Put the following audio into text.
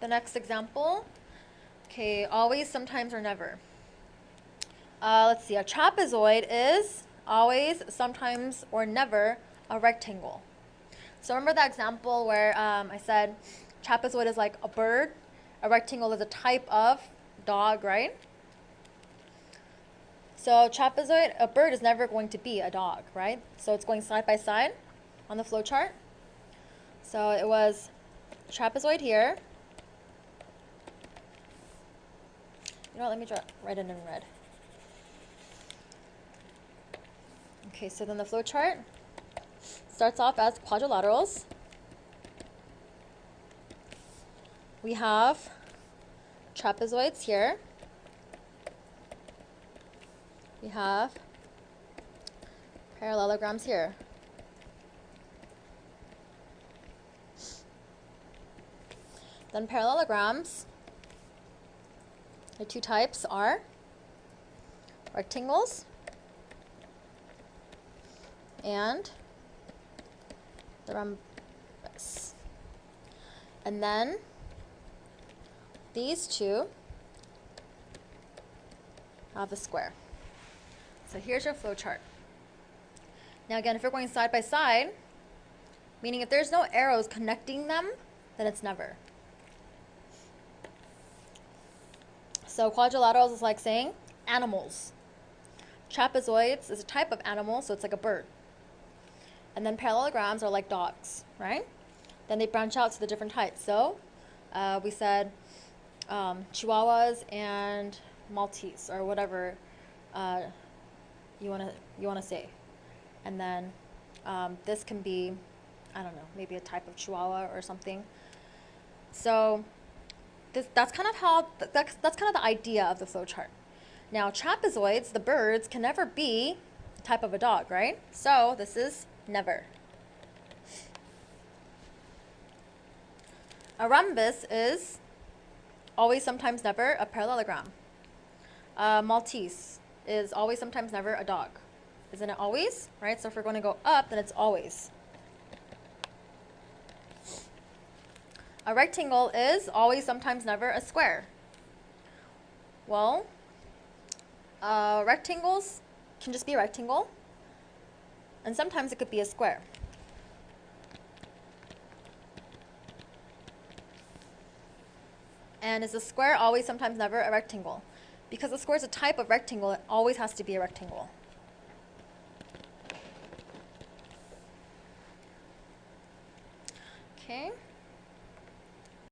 the next example. Okay, always, sometimes, or never. Let's see, a trapezoid is always, sometimes, or never a rectangle. So remember that example where I said trapezoid is like a bird, a rectangle is a type of dog, right? So trapezoid, a bird is never going to be a dog, right? So it's going side by side on the flow chart. So it was trapezoid here. You know what, let me write it in red. Okay, so then the flow chart starts off as quadrilaterals. We have trapezoids here. We have parallelograms here. Then parallelograms, the two types are rectangles and the rhombus. And then these two have a square. So here's your flow chart. Now again, if you're going side by side, meaning if there's no arrows connecting them, then it's never. So quadrilaterals is like saying animals. Trapezoids is a type of animal, so it's like a bird. And then parallelograms are like dogs, right? Then they branch out to the different types. So we said Chihuahuas and Maltese, or whatever you wanna say. And then this can be, I don't know, maybe a type of Chihuahua or something. So that's kind of the idea of the flow chart. Now trapezoids, the birds, can never be a type of a dog, right? So this is never. A rhombus is always, sometimes, never a parallelogram. Maltese is always, sometimes, never a dog. Isn't it always? Right? So if we're going to go up, then it's always. A rectangle is always, sometimes, never a square. Well, rectangles can just be a rectangle, and sometimes it could be a square. And is a square always, sometimes, never a rectangle? Because a square is a type of rectangle, it always has to be a rectangle.